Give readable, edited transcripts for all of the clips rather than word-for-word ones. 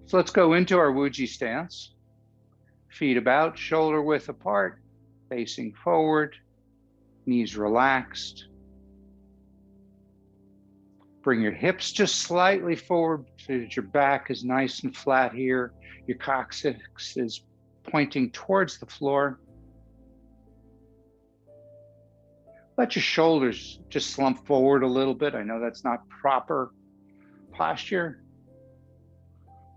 So let's go into our Wuji stance. Feet about, shoulder width apart, facing forward, knees relaxed. Bring your hips just slightly forward so that your back is nice and flat here. Your coccyx is pointing towards the floor. Let your shoulders just slump forward a little bit. I know that's not proper posture,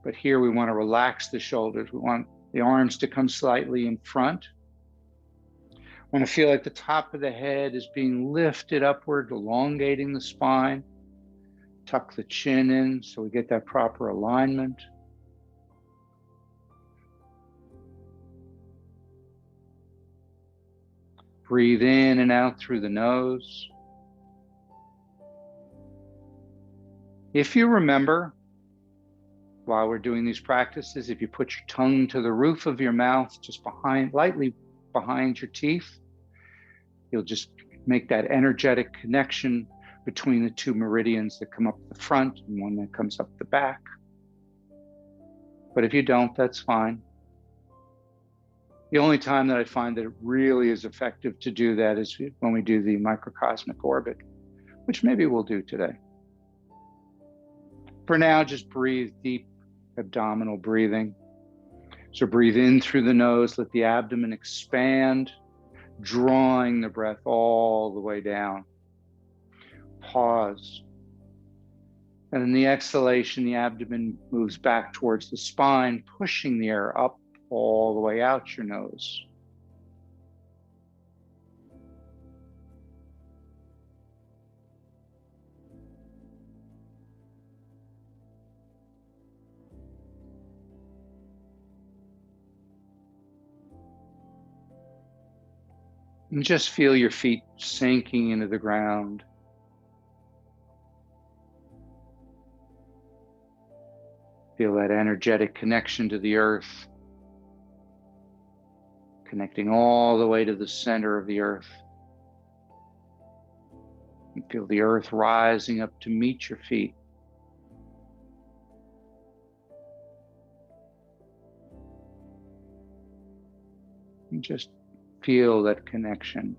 but here we want to relax the shoulders. We want the arms to come slightly in front. I want to feel like the top of the head is being lifted upward, elongating the spine. Tuck the chin in so we get that proper alignment. Breathe in and out through the nose. If you remember, while we're doing these practices, if you put your tongue to the roof of your mouth, just lightly behind your teeth, you'll just make that energetic connection between the two meridians that come up the front and one that comes up the back. But if you don't, that's fine. The only time that I find that it really is effective to do that is when we do the microcosmic orbit, which maybe we'll do today. For now, just breathe deep abdominal breathing. So breathe in through the nose, let the abdomen expand, drawing the breath all the way down. Pause. And in the exhalation, the abdomen moves back towards the spine, pushing the air up all the way out your nose. And just feel your feet sinking into the ground. Feel that energetic connection to the earth, connecting all the way to the center of the earth. And feel the earth rising up to meet your feet. And just feel that connection.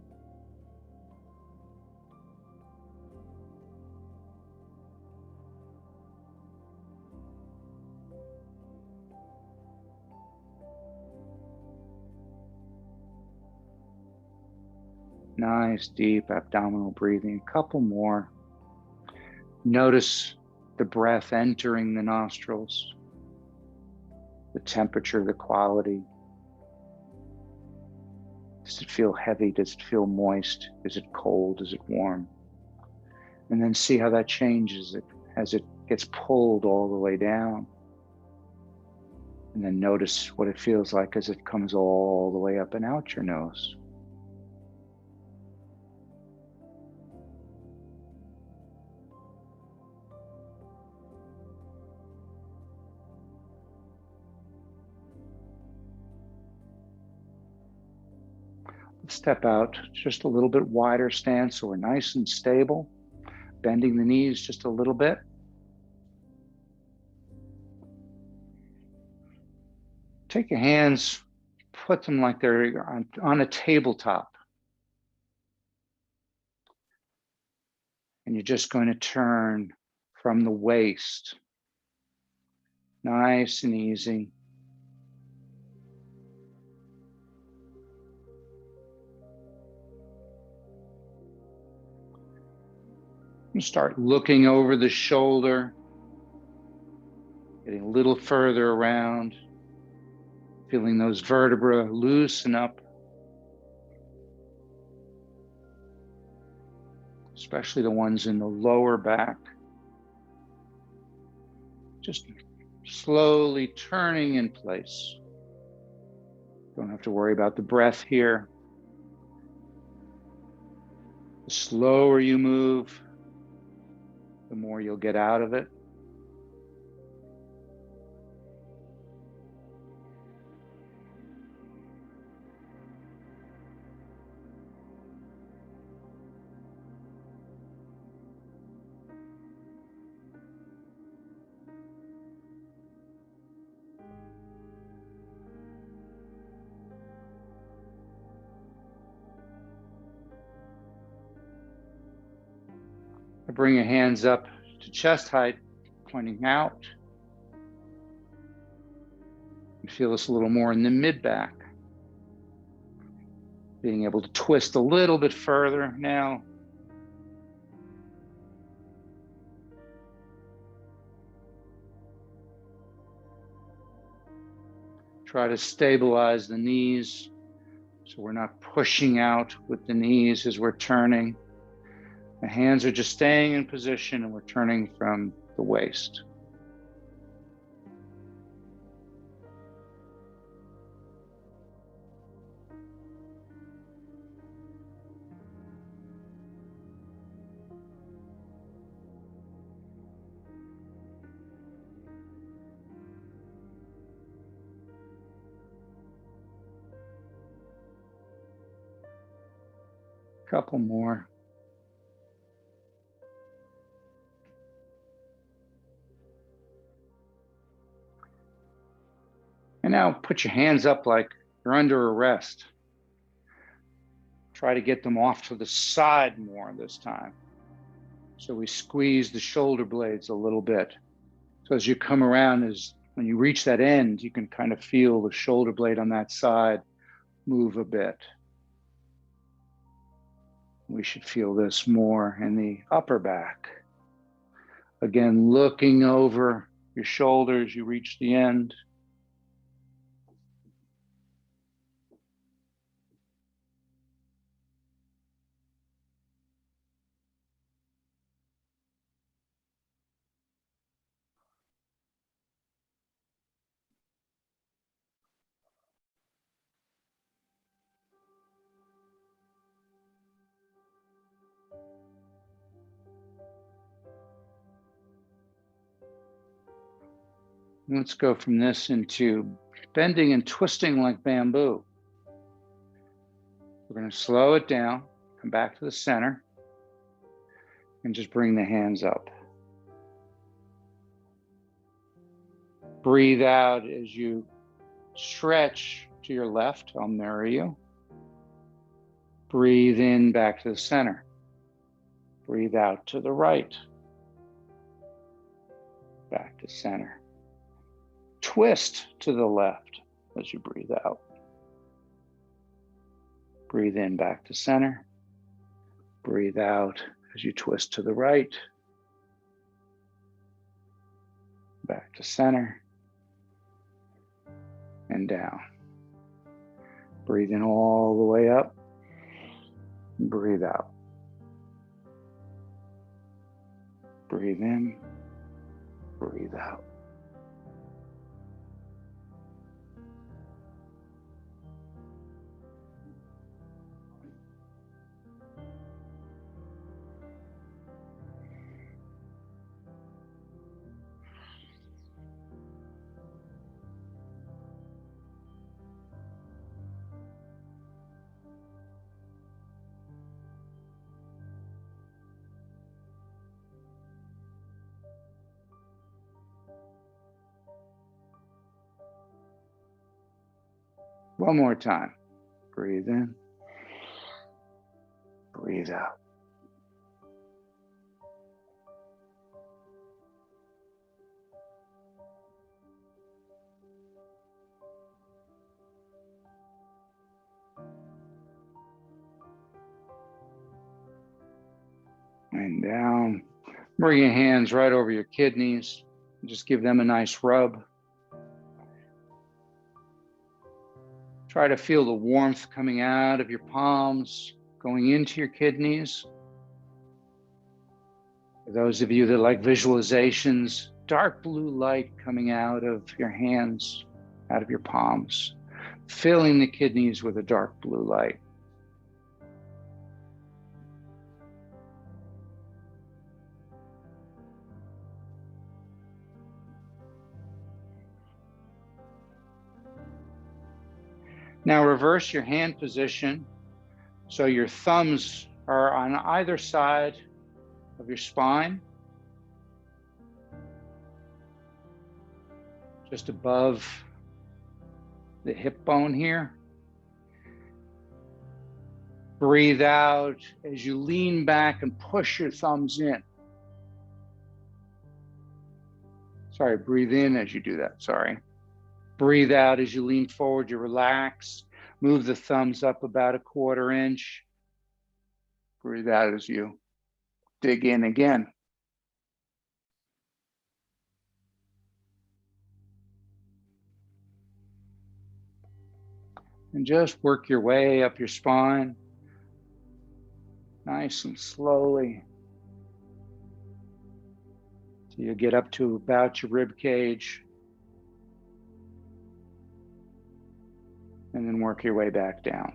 Nice, deep abdominal breathing. A couple more. Notice the breath entering the nostrils, the temperature, the quality. Does it feel heavy? Does it feel moist? Is it cold? Is it warm? And then see how that changes as it gets pulled all the way down. And then notice what it feels like as it comes all the way up and out your nose. Step out just a little bit wider stance so we're nice and stable, bending the knees just a little bit. Take your hands, put them like they're on a tabletop. And you're just going to turn from the waist. Nice and easy. You start looking over the shoulder, getting a little further around, feeling those vertebrae loosen up, especially the ones in the lower back. Just slowly turning in place. Don't have to worry about the breath here. The slower you move, the more you'll get out of it. bring your hands up to chest height, pointing out. You feel this a little more in the mid-back. Being able to twist a little bit further now. Try to stabilize the knees so we're not pushing out with the knees as we're turning. The hands are just staying in position and we're turning from the waist. Couple more. And now put your hands up like you're under arrest. Try to get them off to the side more this time. So we squeeze the shoulder blades a little bit. So as you come around, when you reach that end, you can kind of feel the shoulder blade on that side move a bit. We should feel this more in the upper back. Again, looking over your shoulders, you reach the end. Let's go from this into bending and twisting like bamboo. We're going to slow it down, come back to the center, and just bring the hands up. Breathe out as you stretch to your left. I'll mirror you. Breathe in back to the center. Breathe out to the right. Back to center. Twist to the left as you breathe out. Breathe in back to center. Breathe out as you twist to the right. Back to center. And down. Breathe in all the way up. Breathe out. Breathe in. Breathe out. One more time. Breathe in. Breathe out. And down. Bring your hands right over your kidneys. Just give them a nice rub. Try to feel the warmth coming out of your palms, going into your kidneys. For those of you that like visualizations, dark blue light coming out of your hands, out of your palms, filling the kidneys with a dark blue light. Now reverse your hand position so your thumbs are on either side of your spine, just above the hip bone here. Breathe out as you lean back and push your thumbs in. Sorry, breathe in as you do that, sorry. Breathe out as you lean forward, you relax. Move the thumbs up about a 1/4 inch. Breathe out as you dig in again. And just work your way up your spine, nice and slowly, till you get up to about your rib cage. And then work your way back down.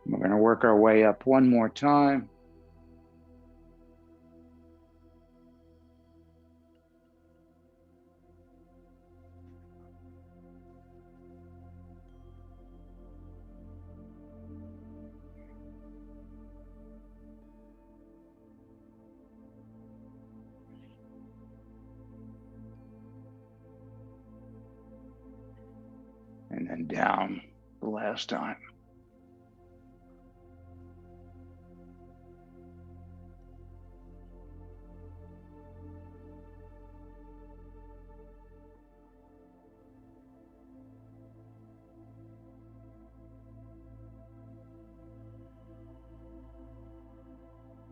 We're going to work our way up one more time. And then down the last time.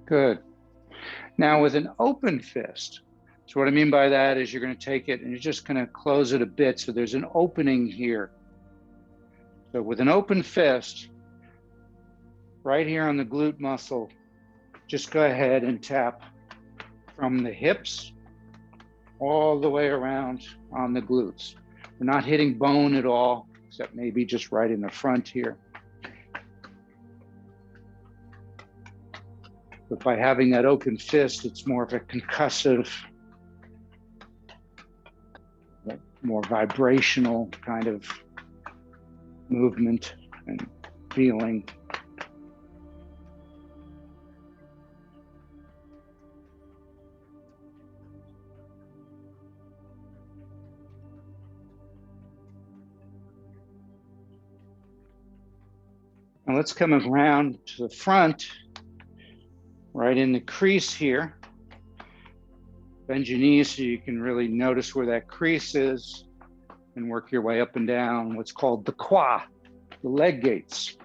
Good. Now with an open fist, so what I mean by that is you're going to take it and you're just going to close it a bit so there's an opening here. So with an open fist, right here on the glute muscle, just go ahead and tap from the hips all the way around on the glutes. We're not hitting bone at all, except maybe just right in the front here. But by having that open fist, it's more of a concussive, more vibrational kind of movement and feeling. Now let's come around to the front, right in the crease here. Bend your knees so you can really notice where that crease is and work your way up and down what's called the qua, the leg gates.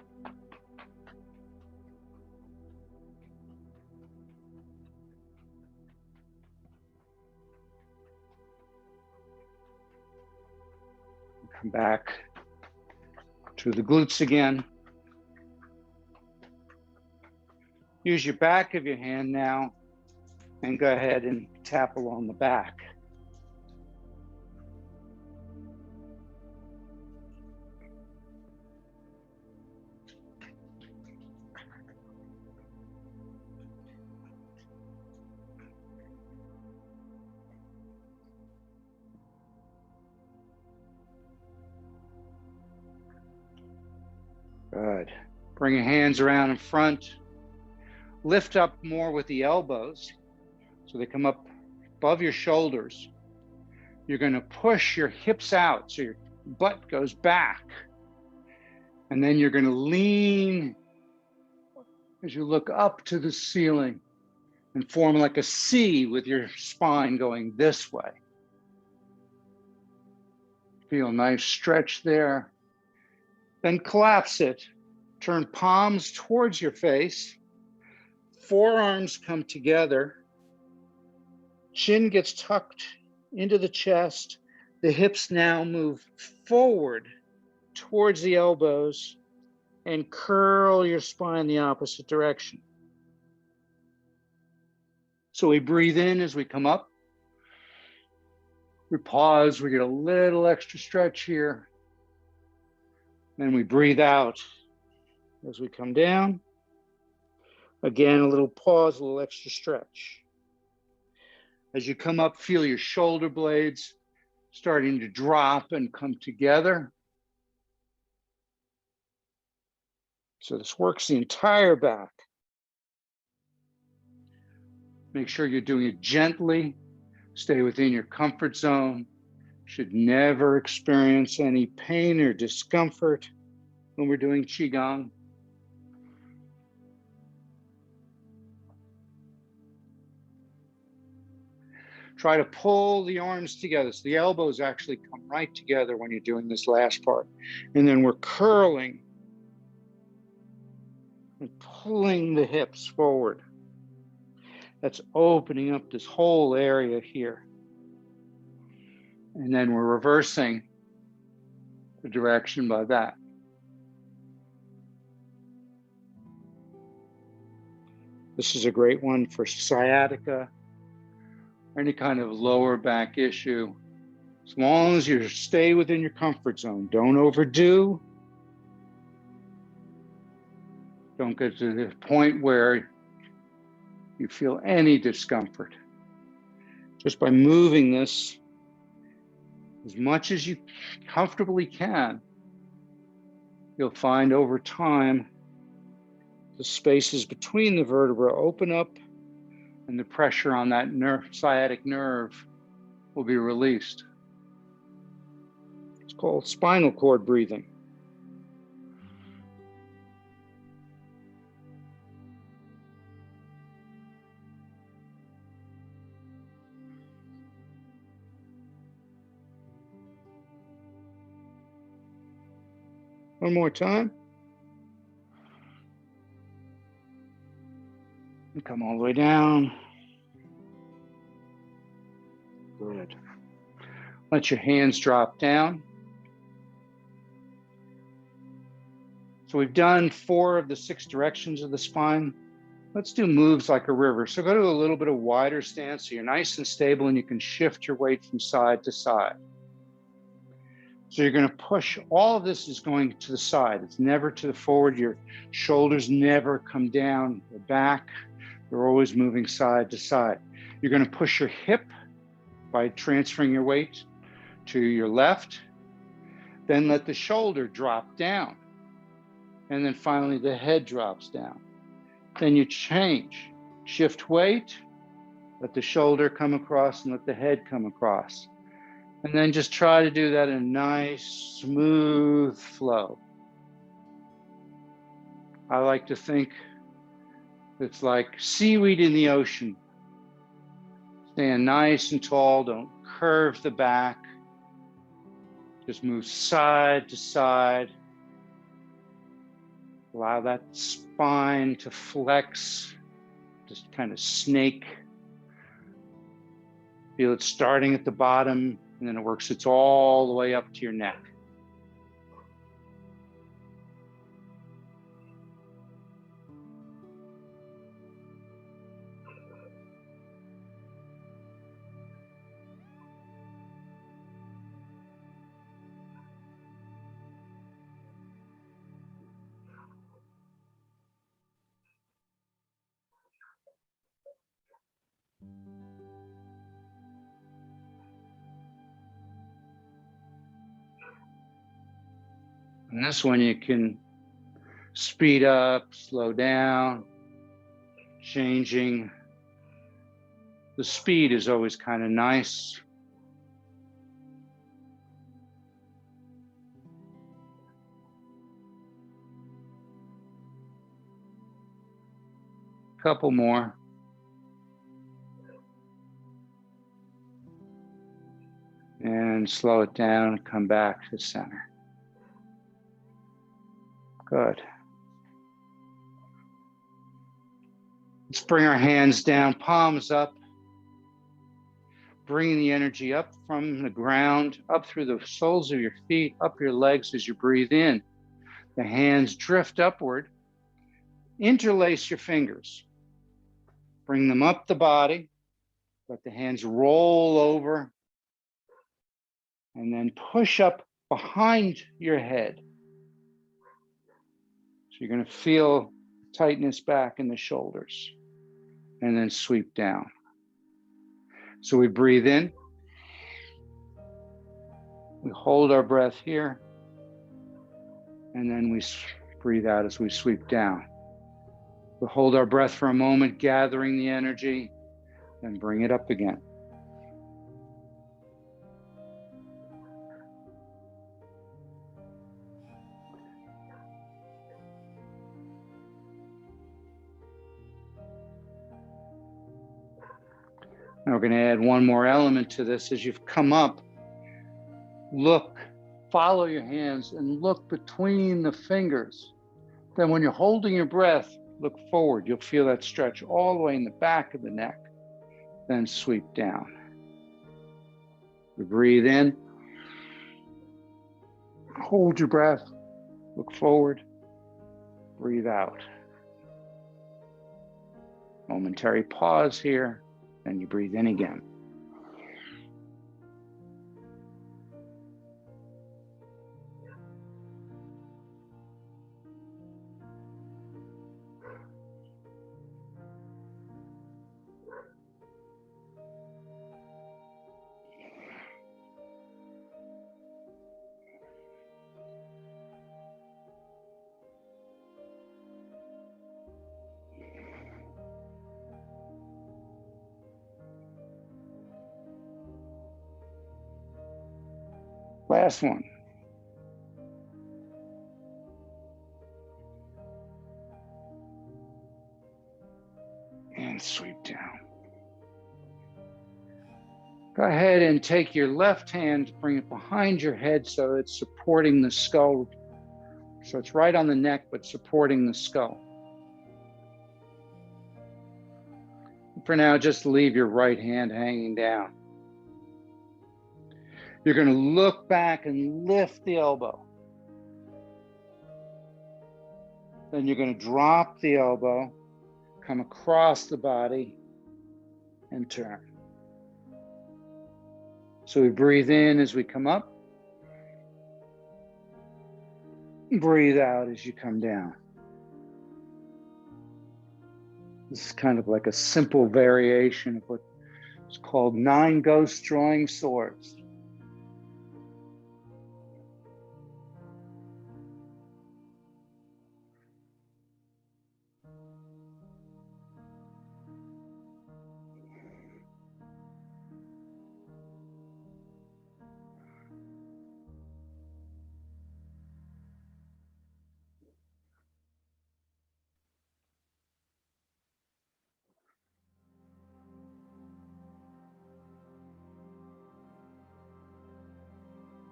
Come back to the glutes again. Use your back of your hand now and go ahead and tap along the back. Good. Bring your hands around in front. Lift up more with the elbows so they come up above your shoulders. You're going to push your hips out so your butt goes back. And then you're going to lean as you look up to the ceiling and form like a C with your spine going this way. Feel a nice stretch there. Then collapse it. Turn palms towards your face. Forearms come together. Chin gets tucked into the chest. The hips now move forward towards the elbows and curl your spine the opposite direction. So we breathe in as we come up. We pause, we get a little extra stretch here. Then we breathe out as we come down. Again, a little pause, a little extra stretch. As you come up, feel your shoulder blades starting to drop and come together. So this works the entire back. Make sure you're doing it gently. Stay within your comfort zone. Should never experience any pain or discomfort when we're doing QiGong. Try to pull the arms together so the elbows actually come right together when you're doing this last part. And then we're curling and pulling the hips forward. That's opening up this whole area here. And then we're reversing the direction by that. This is a great one for sciatica, any kind of lower back issue. As long as you stay within your comfort zone, don't overdo. Don't get to the point where you feel any discomfort. Just by moving this as much as you comfortably can, you'll find over time the spaces between the vertebrae open up and the pressure on that sciatic nerve will be released. It's called spinal cord breathing. One more time. And come all the way down. Good. Let your hands drop down. So we've done 4 of the 6 directions of the spine. Let's do moves like a river. So go to a little bit of wider stance so you're nice and stable and you can shift your weight from side to side. So you're going to push, all of this is going to the side. It's never to the forward. Your shoulders never come down the back. They're always moving side to side. You're going to push your hip by transferring your weight to your left. Then let the shoulder drop down. And then finally the head drops down. Then you change, shift weight, let the shoulder come across and let the head come across. And then just try to do that in a nice, smooth flow. I like to think it's like seaweed in the ocean. Stand nice and tall, don't curve the back. Just move side to side. Allow that spine to flex, just kind of snake. Feel it starting at the bottom, and then it works its all the way up to your neck. And this one you can speed up, slow down, changing. The speed is always kind of nice. Couple more. And slow it down and come back to center. Good. Let's bring our hands down, palms up, bringing the energy up from the ground, up through the soles of your feet, up your legs as you breathe in. The hands drift upward. Interlace your fingers. Bring them up the body. Let the hands roll over. And then push up behind your head. So you're going to feel tightness back in the shoulders. And then sweep down. So we breathe in. We hold our breath here. And then we breathe out as we sweep down. We hold our breath for a moment, gathering the energy. Then bring it up again. Now we're going to add one more element to this. As you've come up, look, follow your hands and look between the fingers. Then when you're holding your breath, look forward. You'll feel that stretch all the way in the back of the neck. Then sweep down. We breathe in. Hold your breath. Look forward. Breathe out. Momentary pause here. Then you breathe in again. Last one. And sweep down. Go ahead and take your left hand, bring it behind your head so it's supporting the skull. So it's right on the neck, but supporting the skull. For now, just leave your right hand hanging down. You're going to look back and lift the elbow. Then you're going to drop the elbow, come across the body, and turn. So we breathe in as we come up. Breathe out as you come down. This is kind of like a simple variation of what's called 9 ghosts drawing swords.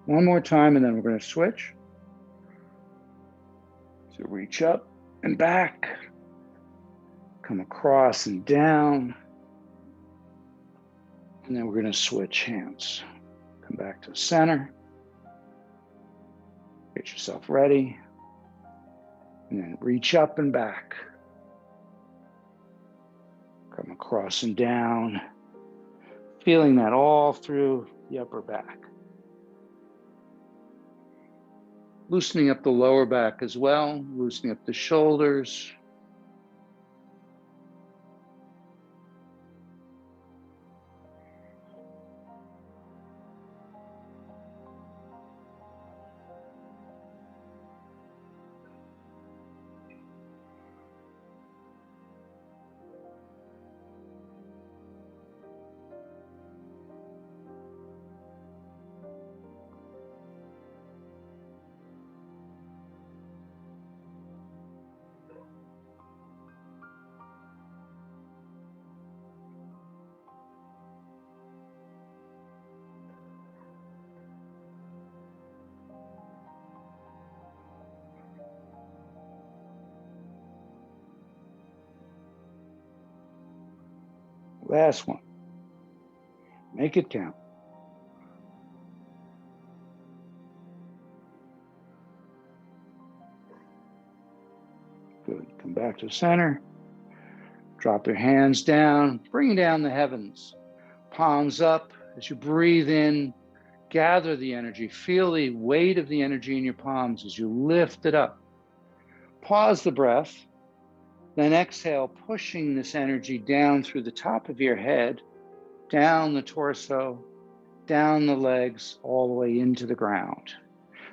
One more time, and then we're going to switch. So reach up and back, come across and down, and then we're going to switch hands. Come back to center. Get yourself ready, and then reach up and back. Come across and down, feeling that all through the upper back. Loosening up the lower back as well, loosening up the shoulders. Last one. Make it count. Good. Come back to center. Drop your hands down, bring down the heavens. Palms up. As you breathe in, gather the energy. Feel the weight of the energy in your palms as you lift it up. Pause the breath. Then exhale, pushing this energy down through the top of your head, down the torso, down the legs, all the way into the ground.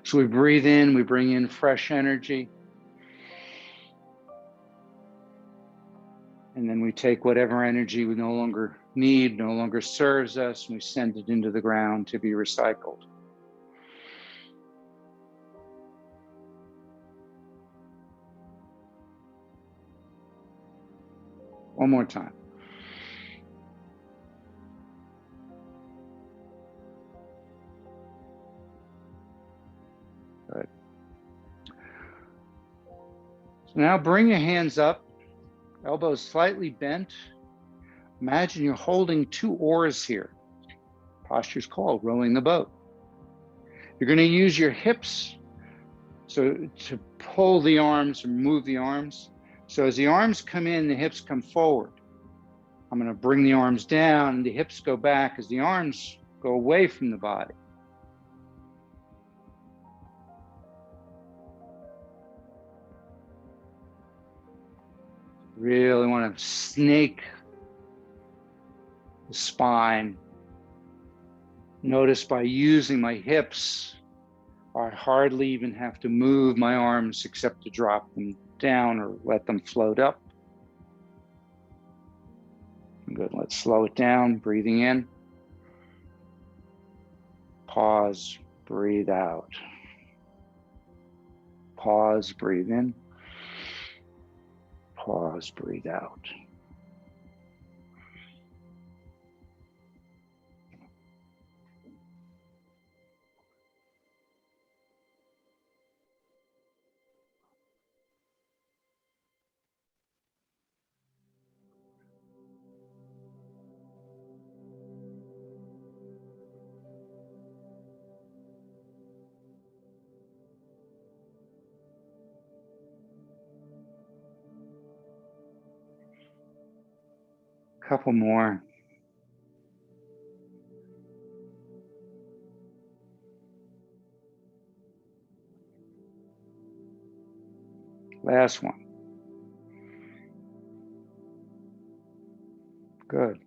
So we breathe in, we bring in fresh energy. And then we take whatever energy we no longer need no longer serves us, and we send it into the ground to be recycled. One more time. Good. So now bring your hands up, elbows slightly bent. Imagine you're holding 2 oars here. Posture is called rowing the boat. You're going to use your hips to pull the arms or move the arms. So as the arms come in, the hips come forward. I'm going to bring the arms down and the hips go back as the arms go away from the body. Really want to snake the spine. Notice by using my hips, I hardly even have to move my arms except to drop them down or let them float up. Good, let's slow it down, breathing in. Pause, breathe out. Pause, breathe in. Pause, breathe out. Couple more. Last one. Good.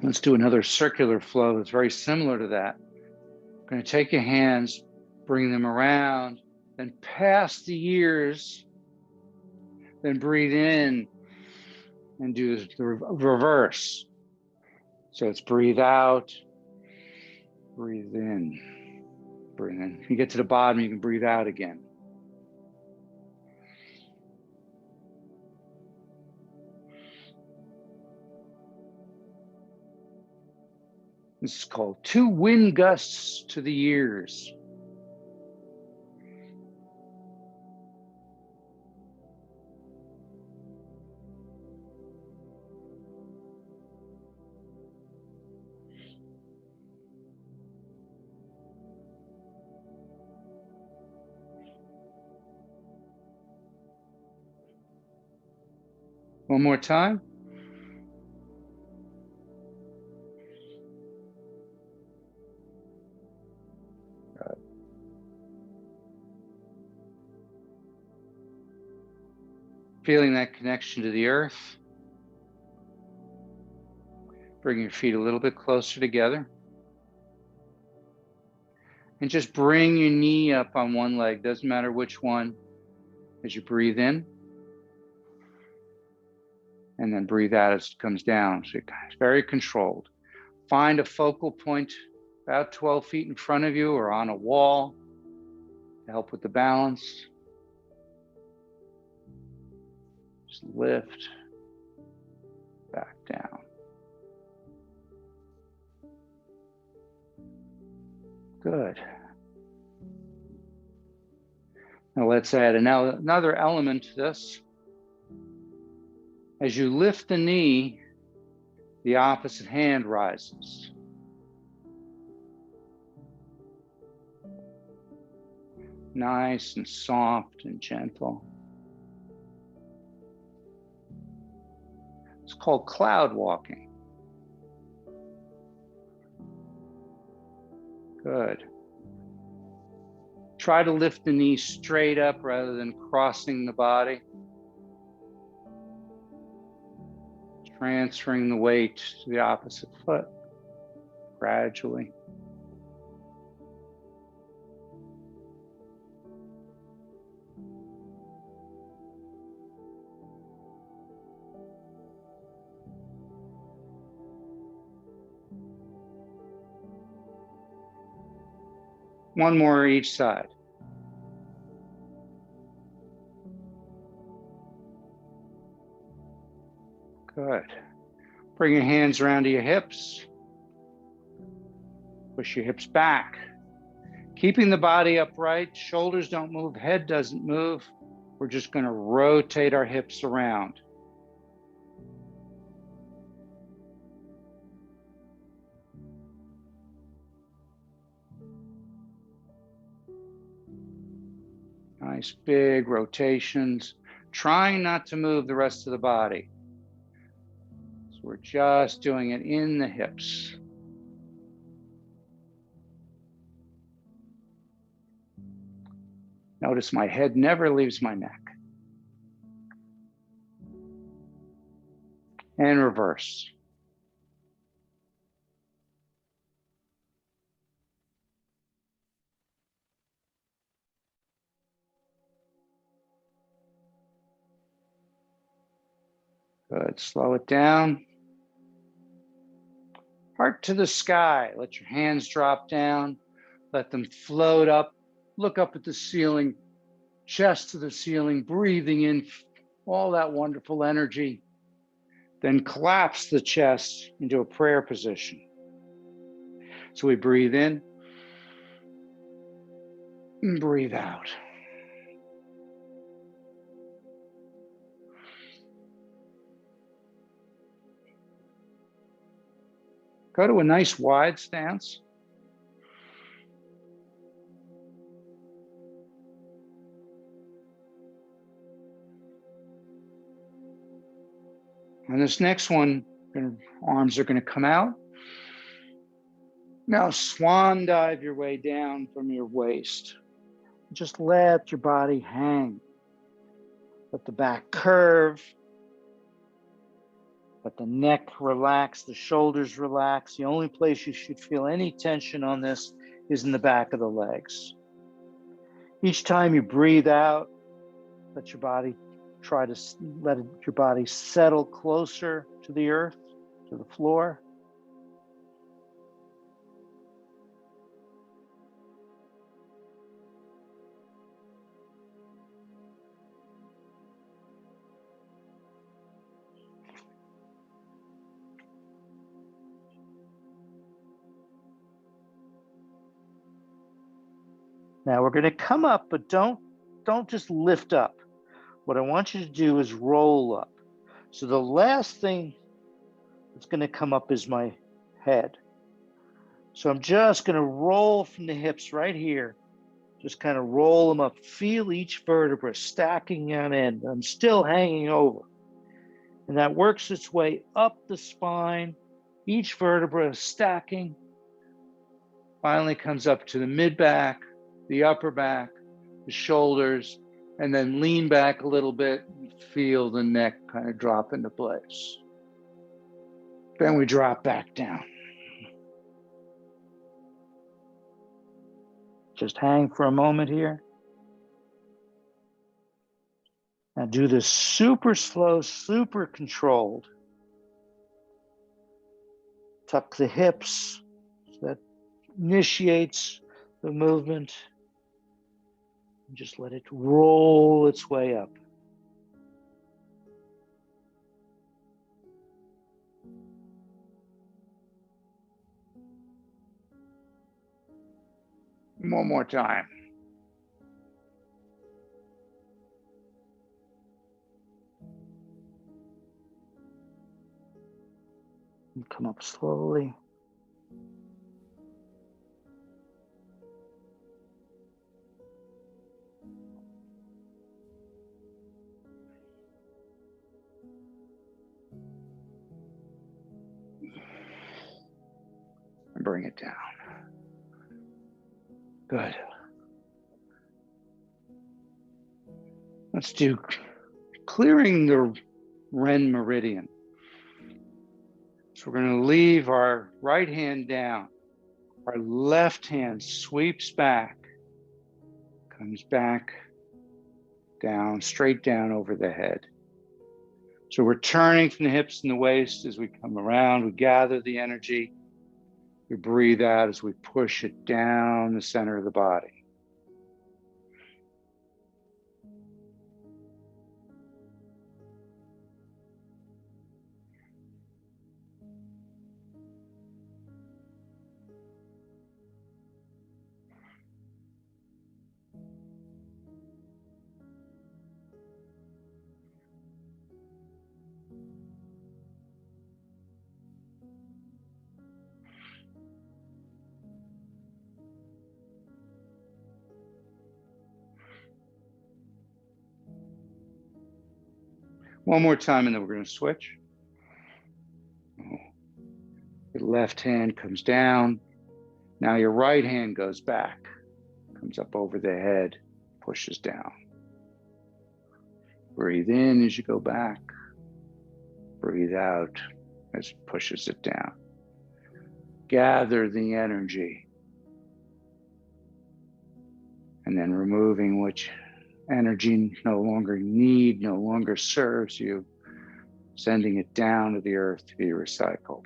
Let's do another circular flow that's very similar to that. You're going to take your hands, bring them around, then pass the ears, then breathe in and do the reverse. So it's breathe out, breathe in, breathe in. If you get to the bottom, you can breathe out again. This is called 2 wind gusts to the ears. One more time. Feeling that connection to the earth. Bring your feet a little bit closer together. And just bring your knee up on one leg, doesn't matter which one, as you breathe in. And then breathe out as it comes down. So it's very controlled. Find a focal point about 12 feet in front of you or on a wall to help with the balance. Just lift back down. Good. Now let's add another element to this. As you lift the knee, the opposite hand rises. Nice and soft and gentle. It's called cloud walking. Good. Try to lift the knee straight up rather than crossing the body. Transferring the weight to the opposite foot gradually. One more each side. Good. Bring your hands around to your hips. Push your hips back. Keeping the body upright, shoulders don't move, head doesn't move. We're just going to rotate our hips around. Nice big rotations, trying not to move the rest of the body. So we're just doing it in the hips. Notice my head never leaves my neck. And reverse. Good, slow it down. Heart to the sky. Let your hands drop down. Let them float up. Look up at the ceiling, chest to the ceiling, breathing in all that wonderful energy. Then collapse the chest into a prayer position. So we breathe in and breathe out. Go to a nice wide stance. And this next one, arms are going to come out. Now swan dive your way down from your waist. Just let your body hang. Let the back curve. Let the neck relax, the shoulders relax. The only place you should feel any tension on this is in the back of the legs. Each time you breathe out, let your body your body settle closer to the earth, to the floor. Now we're going to come up, but don't just lift up. What I want you to do is roll up. So the last thing that's going to come up is my head. So I'm just going to roll from the hips right here. Just kind of roll them up. Feel each vertebra stacking on end. I'm still hanging over. And that works its way up the spine. Each vertebra is stacking. Finally comes up to the mid-back, the upper back, the shoulders, and then lean back a little bit and feel the neck kind of drop into place. Then we drop back down. Just hang for a moment here. Now do this super slow, super controlled. Tuck the hips. That initiates the movement. Just let it roll its way up. One more time. And come up slowly. And bring it down. Good. Let's do clearing the Ren meridian. So we're going to leave our right hand down. Our left hand sweeps back, comes back, down, straight down over the head. So we're turning from the hips and the waist as we come around. We gather the energy. We breathe out as we push it down the center of the body. One more time, and then we're going to switch. Your left hand comes down. Now your right hand goes back, comes up over the head, pushes down. Breathe in as you go back. Breathe out as it pushes it down. Gather the energy. And then removing which energy no longer serves you, sending it down to the earth to be recycled.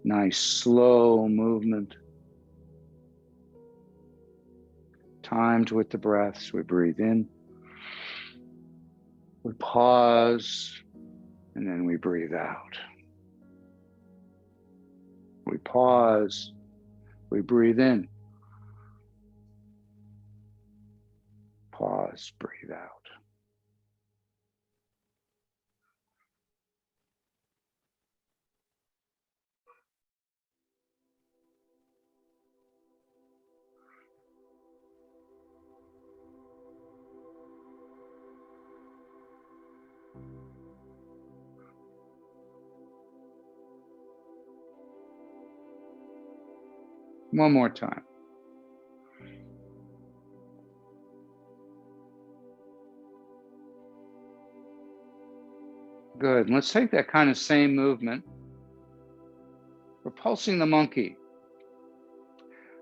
Nice slow movement. Timed with the breaths. We breathe in. We pause, and then we breathe out. We pause. We breathe in. Pause, breathe out. One more time. Good. Let's take that kind of same movement. We're pulsing the monkey.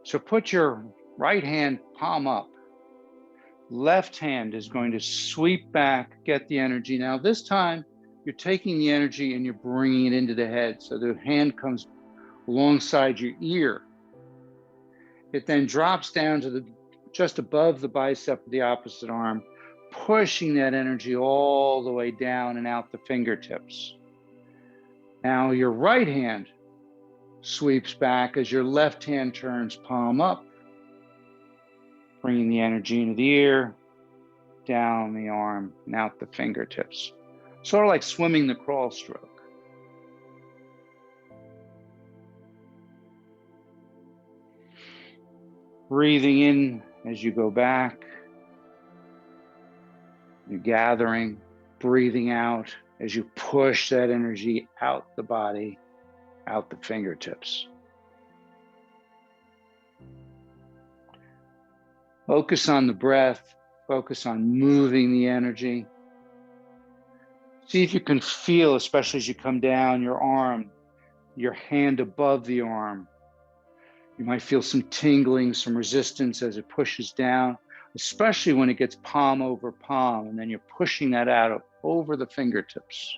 So put your right hand palm up. Left hand is going to sweep back, get the energy. Now this time you're taking the energy and you're bringing it into the head. So the hand comes alongside your ear. It then drops down to just above the bicep of the opposite arm, pushing that energy all the way down and out the fingertips. Now your right hand sweeps back as your left hand turns palm up, bringing the energy into the ear, down the arm, and out the fingertips. Sort of like swimming the crawl stroke. Breathing in as you go back. You're gathering, breathing out as you push that energy out the body, out the fingertips. Focus on the breath, focus on moving the energy. See if you can feel, especially as you come down, your arm, your hand above the arm. You might feel some tingling, some resistance as it pushes down, especially when it gets palm over palm, and then you're pushing that out over the fingertips.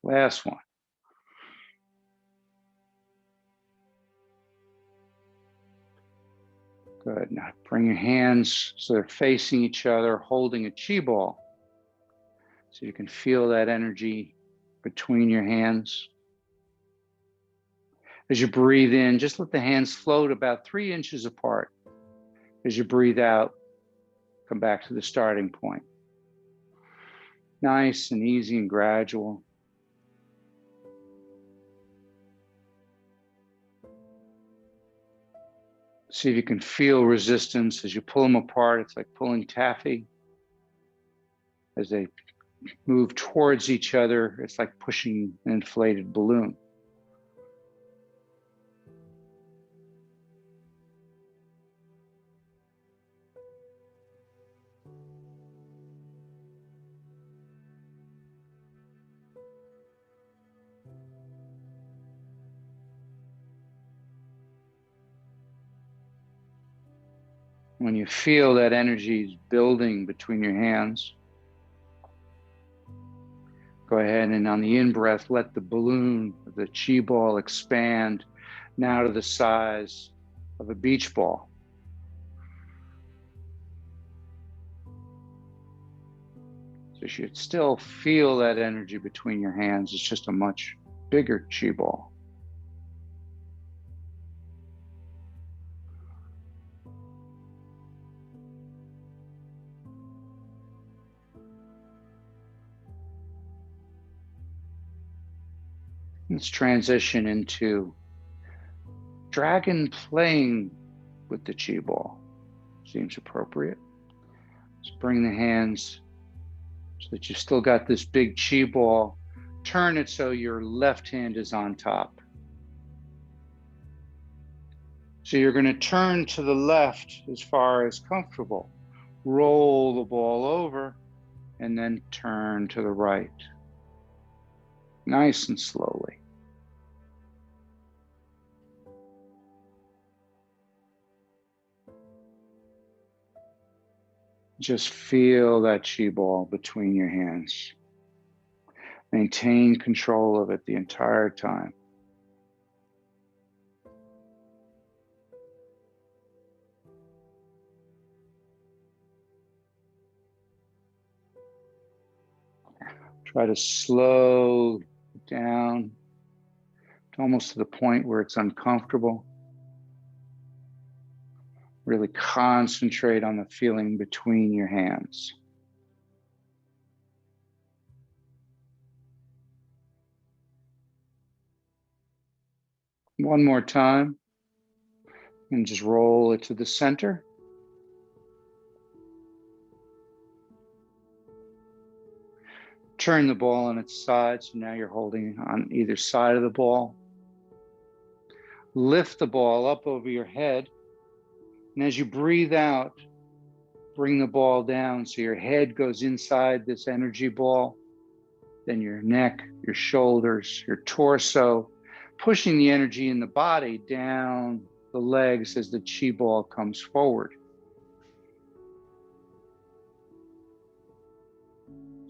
Last one. Good. Now bring your hands so they're facing each other, holding a chi ball. So you can feel that energy between your hands. As you breathe in, just let the hands float about 3 inches apart. As you breathe out, come back to the starting point. Nice and easy and gradual. See if you can feel resistance as you pull them apart. It's like pulling taffy. As they move towards each other, it's like pushing an inflated balloon. When you feel that energy is building between your hands, go ahead and on the in-breath, let the balloon, the chi ball, expand now to the size of a beach ball. So you should still feel that energy between your hands. It's just a much bigger chi ball. Let's transition into dragon playing with the chi ball. Seems appropriate. Let's bring the hands so that you've still got this big chi ball. Turn it so your left hand is on top. So you're going to turn to the left as far as comfortable. Roll the ball over and then turn to the right. Nice and slowly. Just feel that chi ball between your hands. Maintain control of it the entire time. Try to slow down to almost to the point where it's uncomfortable. Really concentrate on the feeling between your hands. One more time, and just roll it to the center. Turn the ball on its side, so now you're holding on either side of the ball. Lift the ball up over your head, and as you breathe out, bring the ball down so your head goes inside this energy ball, then your neck, your shoulders, your torso, pushing the energy in the body down the legs as the chi ball comes forward.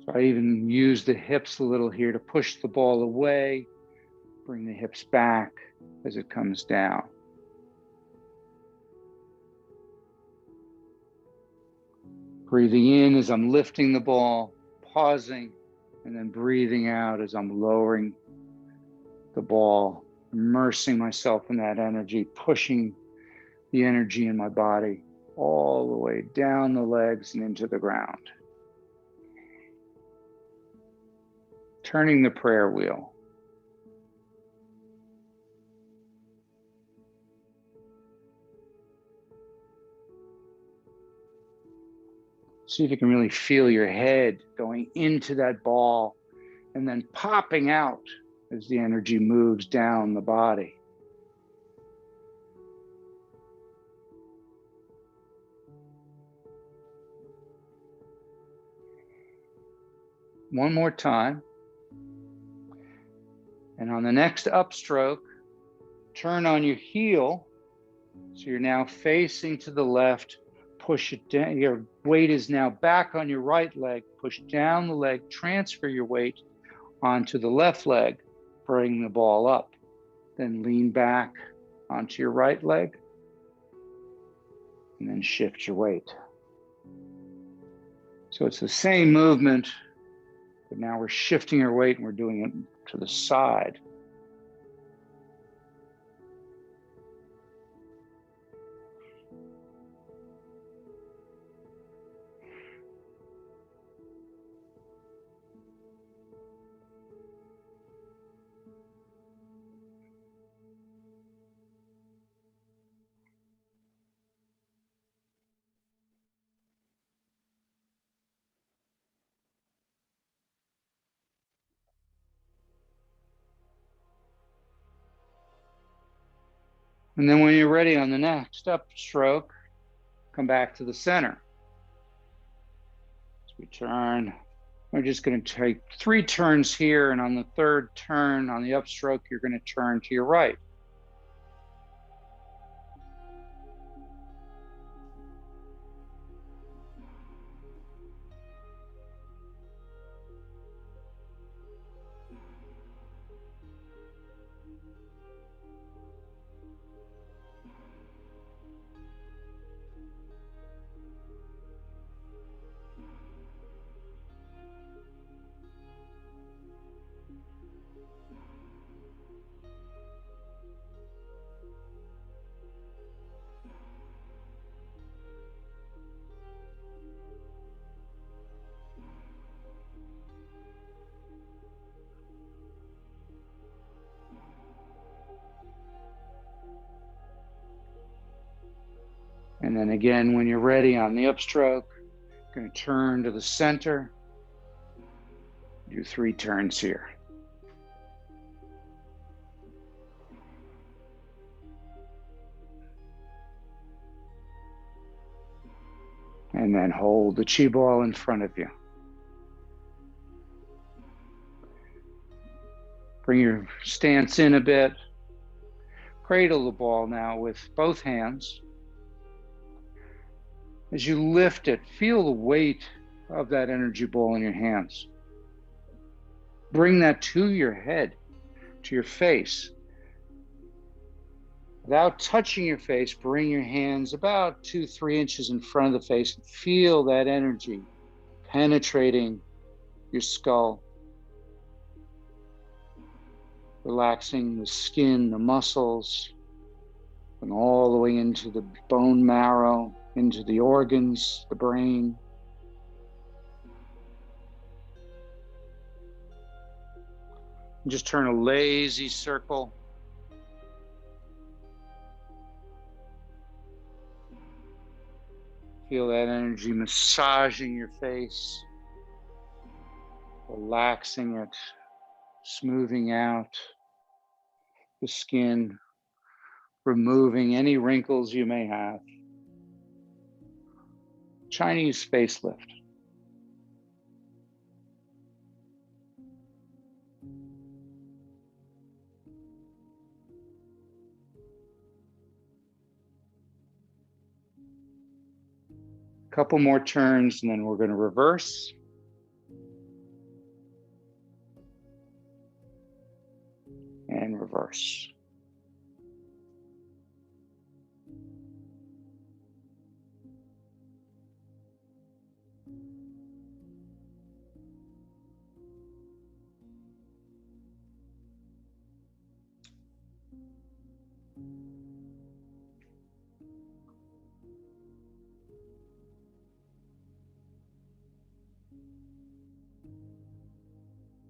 So I even use the hips a little here to push the ball away, bring the hips back as it comes down. Breathing in as I'm lifting the ball, pausing, and then breathing out as I'm lowering the ball, immersing myself in that energy, pushing the energy in my body all the way down the legs and into the ground. Turning the prayer wheel. See if you can really feel your head going into that ball and then popping out as the energy moves down the body. One more time. And on the next upstroke, turn on your heel. So you're now facing to the left. Push it down. Your weight is now back on your right leg. Push down the leg. Transfer your weight onto the left leg. Bring the ball up. Then lean back onto your right leg. And then shift your weight. So it's the same movement, but now we're shifting our weight and we're doing it to the side. And then when you're ready on the next upstroke, come back to the center. So we turn. We're just going to take 3 turns here, and on the 3rd turn on the upstroke, you're going to turn to your right. And then again, when you're ready on the upstroke, going to turn to the center. Do 3 turns here. And then hold the chi ball in front of you. Bring your stance in a bit. Cradle the ball now with both hands. As you lift it, feel the weight of that energy ball in your hands. Bring that to your head, to your face. Without touching your face, bring your hands about 2-3 inches in front of the face and feel that energy penetrating your skull, relaxing the skin, the muscles, and all the way into the bone marrow, into the organs, the brain. And just turn a lazy circle. Feel that energy massaging your face, relaxing it, smoothing out the skin, removing any wrinkles you may have. Chinese facelift. Couple more turns and then we're going to reverse. And reverse.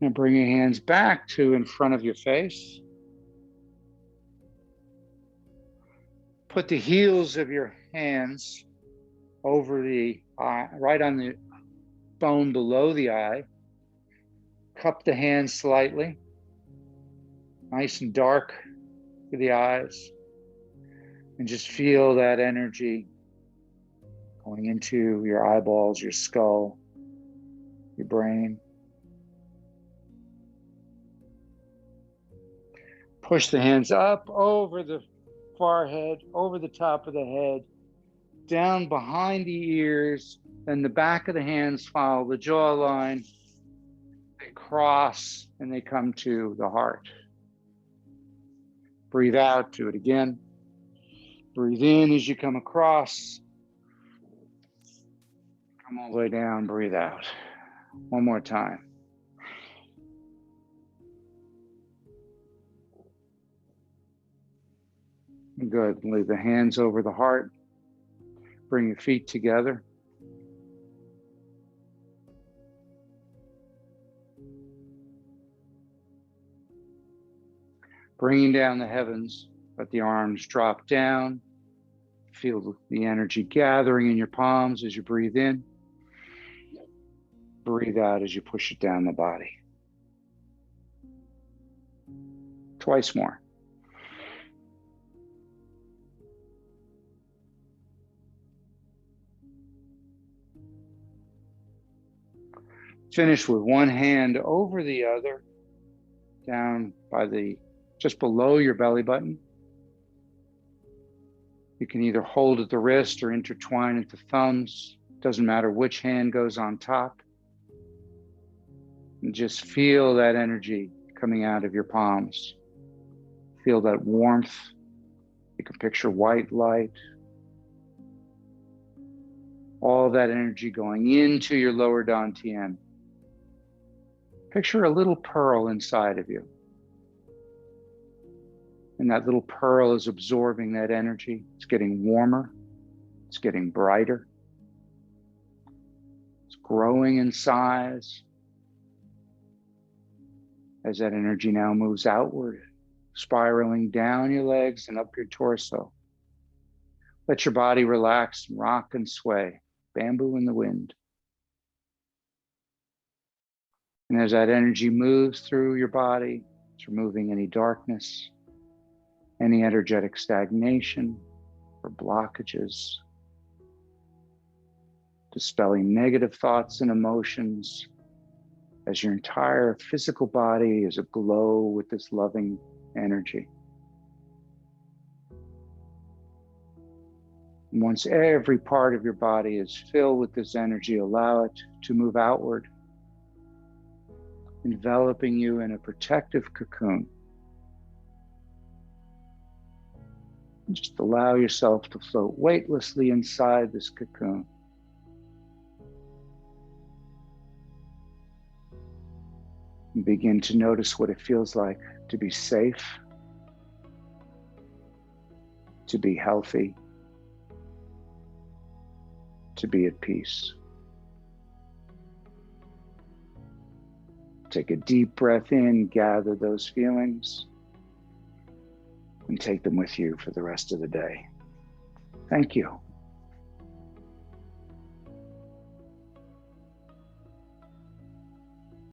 Now bring your hands back to in front of your face. Put the heels of your hands over the eye, right on the bone below the eye. Cup the hands slightly, nice and dark to the eyes. And just feel that energy going into your eyeballs, your skull, your brain. Push the hands up over the forehead, over the top of the head, down behind the ears, then the back of the hands follow the jawline. They cross and they come to the heart. Breathe out, do it again. Breathe in as you come across. Come all the way down, breathe out. One more time. Good. Leave the hands over the heart. Bring your feet together. Bringing down the heavens, let the arms drop down. Feel the energy gathering in your palms as you breathe in. Breathe out as you push it down the body. Twice more. Finish with one hand over the other, down by just below your belly button. You can either hold at the wrist or intertwine at the thumbs. Doesn't matter which hand goes on top. And just feel that energy coming out of your palms. Feel that warmth. You can picture white light. All that energy going into your lower dantian. Picture a little pearl inside of you. And that little pearl is absorbing that energy. It's getting warmer. It's getting brighter. It's growing in size. As that energy now moves outward, spiraling down your legs and up your torso. Let your body relax and rock and sway, bamboo in the wind. And as that energy moves through your body, it's removing any darkness, any energetic stagnation or blockages, dispelling negative thoughts and emotions as your entire physical body is aglow with this loving energy. And once every part of your body is filled with this energy, allow it to move outward, enveloping you in a protective cocoon. And just allow yourself to float weightlessly inside this cocoon. And begin to notice what it feels like to be safe, to be healthy, to be at peace. Take a deep breath in, gather those feelings, and take them with you for the rest of the day. Thank you.